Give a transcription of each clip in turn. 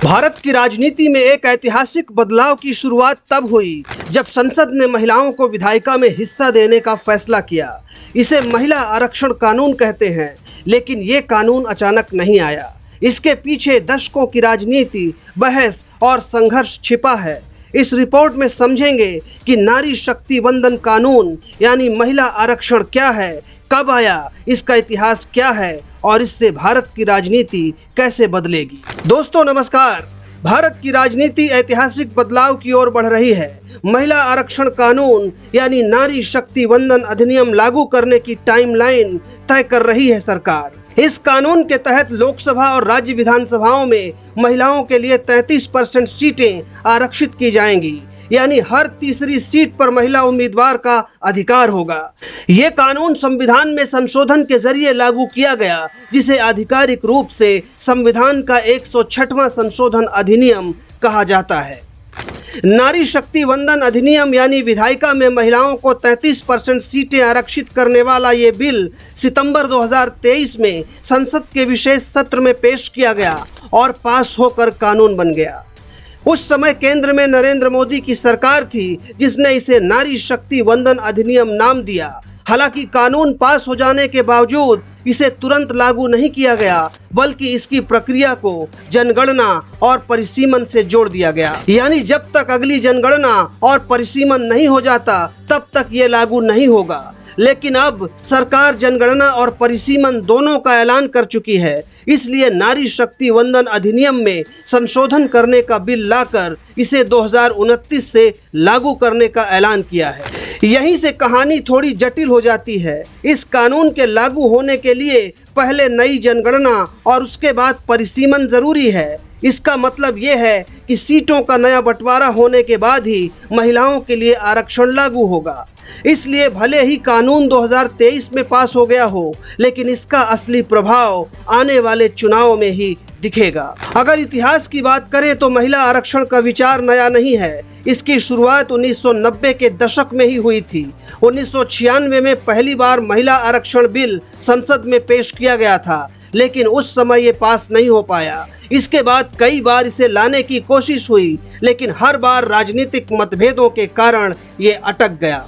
भारत की राजनीति में एक ऐतिहासिक बदलाव की शुरुआत तब हुई जब संसद ने महिलाओं को विधायिका में हिस्सा देने का फैसला किया। इसे महिला आरक्षण कानून कहते हैं, लेकिन ये कानून अचानक नहीं आया। इसके पीछे दशकों की राजनीति, बहस और संघर्ष छिपा है। इस रिपोर्ट में समझेंगे कि नारी शक्ति वंदन कानून यानी महिला आरक्षण क्या है, कब आया, इसका इतिहास क्या है और इससे भारत की राजनीति कैसे बदलेगी। दोस्तों नमस्कार। भारत की राजनीति ऐतिहासिक बदलाव की ओर बढ़ रही है। महिला आरक्षण कानून यानी नारी शक्ति वंदन अधिनियम लागू करने की टाइमलाइन तय कर रही है सरकार। इस कानून के तहत लोकसभा और राज्य विधानसभाओं में महिलाओं के लिए 33% सीटें आरक्षित की जाएंगी, यानी हर तीसरी सीट पर महिला उम्मीदवार का अधिकार होगा। ये कानून संविधान में संशोधन के जरिए लागू किया गया, जिसे आधिकारिक रूप से संविधान का 106वां संशोधन अधिनियम कहा जाता है। नारी शक्ति वंदन अधिनियम यानी विधायिका में महिलाओं को 33% सीटें आरक्षित करने वाला ये बिल सितंबर 2023 में संसद के विशेष सत्र में पेश किया गया और पास होकर कानून बन गया। उस समय केंद्र में नरेंद्र मोदी की सरकार थी, जिसने इसे नारी शक्ति वंदन अधिनियम नाम दिया। हालांकि कानून पास हो जाने के बावजूद इसे तुरंत लागू नहीं किया गया, बल्कि इसकी प्रक्रिया को जनगणना और परिसीमन से जोड़ दिया गया। यानी जब तक अगली जनगणना और परिसीमन नहीं हो जाता, तब तक ये लागू नहीं होगा। लेकिन अब सरकार जनगणना और परिसीमन दोनों का ऐलान कर चुकी है, इसलिए नारी शक्ति वंदन अधिनियम में संशोधन करने का बिल लाकर इसे 2029 से लागू करने का ऐलान किया है। यहीं से कहानी थोड़ी जटिल हो जाती है। इस कानून के लागू होने के लिए पहले नई जनगणना और उसके बाद परिसीमन जरूरी है। इसका मतलब ये है कि सीटों का नया बंटवारा होने के बाद ही महिलाओं के लिए आरक्षण लागू होगा। इसलिए भले ही कानून 2023 में पास हो गया हो, लेकिन इसका असली प्रभाव आने वाले चुनाव में ही दिखेगा। अगर इतिहास की बात करें तो महिला आरक्षण का विचार नया नहीं है। इसकी शुरुआत 1990 के दशक में ही हुई थी। 1996 में पहली बार महिला आरक्षण बिल संसद में पेश किया गया था, लेकिन उस समय ये पास नहीं हो पाया। इसके बाद कई बार इसे लाने की कोशिश हुई, लेकिन हर बार राजनीतिक मतभेदों के कारण ये अटक गया।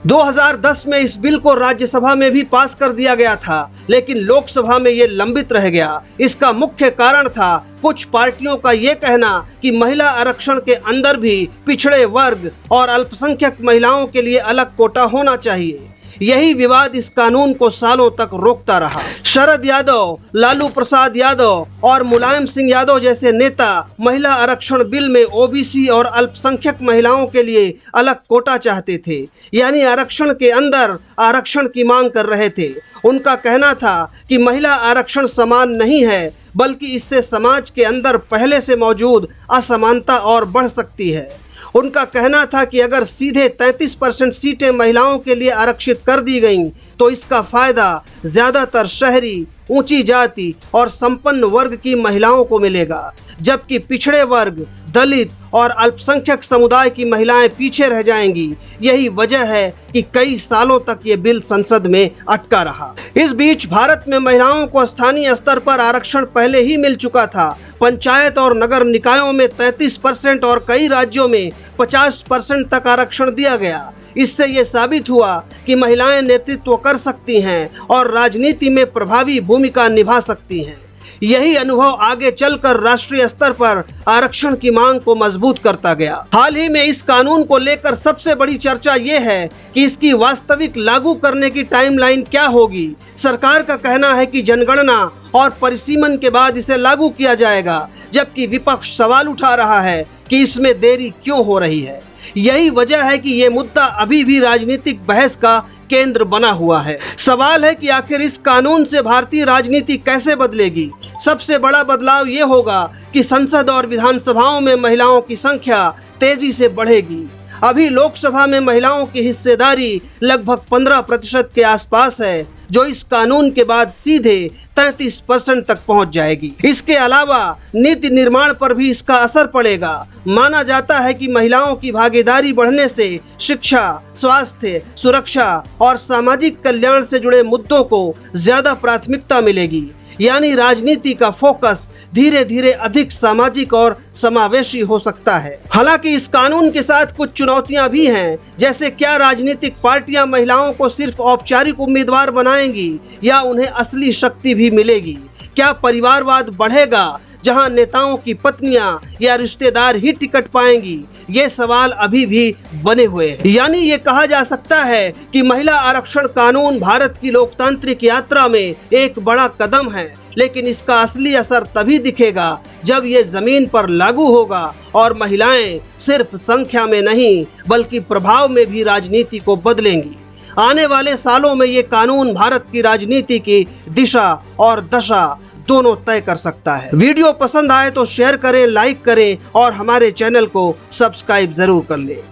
2010 में इस बिल को राज्यसभा में भी पास कर दिया गया था, लेकिन लोकसभा में ये लंबित रह गया। इसका मुख्य कारण था कुछ पार्टियों का ये कहना कि महिला आरक्षण के अंदर भी पिछड़े वर्ग और अल्पसंख्यक महिलाओं के लिए अलग कोटा होना चाहिए। यही विवाद इस कानून को सालों तक रोकता रहा। शरद यादव, लालू प्रसाद यादव और मुलायम सिंह यादव जैसे नेता महिला आरक्षण बिल में ओबीसी और अल्पसंख्यक महिलाओं के लिए अलग कोटा चाहते थे, यानी आरक्षण के अंदर आरक्षण की मांग कर रहे थे। उनका कहना था कि महिला आरक्षण समान नहीं है, बल्कि इससे समाज के अंदर पहले से मौजूद असमानता और बढ़ सकती है। उनका कहना था कि अगर सीधे 33% सीटें महिलाओं के लिए आरक्षित कर दी गईं, तो इसका फायदा ज़्यादातर शहरी, ऊंची जाति और संपन्न वर्ग की महिलाओं को मिलेगा, जबकि पिछड़े वर्ग, दलित और अल्पसंख्यक समुदाय की महिलाएं पीछे रह जाएंगी। यही वजह है कि कई सालों तक ये बिल संसद में अटका रहा। इस बीच भारत में महिलाओं को स्थानीय स्तर पर आरक्षण पहले ही मिल चुका था। पंचायत और नगर निकायों में 33% और कई राज्यों में 50% तक आरक्षण दिया गया। इससे ये साबित हुआ कि महिलाएं नेतृत्व कर सकती हैं और राजनीति में प्रभावी भूमिका निभा सकती हैं। यही अनुभव आगे चलकर राष्ट्रीय स्तर पर आरक्षण की मांग को मजबूत करता गया। हाल ही में इस कानून को लेकर सबसे बड़ी चर्चा ये है कि इसकी वास्तविक लागू करने की टाइमलाइन क्या होगी। सरकार का कहना है कि जनगणना और परिसीमन के बाद इसे लागू किया जाएगा, जबकि विपक्ष सवाल उठा रहा है कि इसमें देरी क्यों हो रही है। यही वजह है कि ये मुद्दा अभी भी राजनीतिक बहस का केंद्र बना हुआ है। सवाल है कि आखिर इस कानून से भारतीय राजनीति कैसे बदलेगी। सबसे बड़ा बदलाव ये होगा कि संसद और विधानसभाओं में महिलाओं की संख्या तेजी से बढ़ेगी। अभी लोकसभा में महिलाओं की हिस्सेदारी लगभग 15% के आसपास है, जो इस कानून के बाद सीधे 33% तक पहुंच जाएगी। इसके अलावा नीति निर्माण पर भी इसका असर पड़ेगा। माना जाता है कि महिलाओं की भागीदारी बढ़ने से शिक्षा, स्वास्थ्य, सुरक्षा और सामाजिक कल्याण से जुड़े मुद्दों को ज्यादा प्राथमिकता मिलेगी। यानी राजनीति का फोकस धीरे धीरे अधिक सामाजिक और समावेशी हो सकता है। हालांकि इस कानून के साथ कुछ चुनौतियां भी हैं, जैसे क्या राजनीतिक पार्टियां महिलाओं को सिर्फ औपचारिक उम्मीदवार बनाएंगी या उन्हें असली शक्ति भी मिलेगी? क्या परिवारवाद बढ़ेगा जहां नेताओं की पत्नियां या रिश्तेदार ही टिकट पाएंगी? ये सवाल अभी भी बने हुए हैं। यानी ये कहा जा सकता है कि महिला आरक्षण कानून भारत की लोकतांत्रिक यात्रा में एक बड़ा कदम है, लेकिन इसका असली असर तभी दिखेगा जब ये जमीन पर लागू होगा और महिलाएं सिर्फ संख्या में नहीं बल्कि प्रभाव में भी राजनीति को बदलेंगी। आने वाले सालों में ये कानून भारत की राजनीति की दिशा और दशा दोनों तय कर सकता है। वीडियो पसंद आए तो शेयर करें, लाइक करें और हमारे चैनल को सब्सक्राइब जरूर कर लें।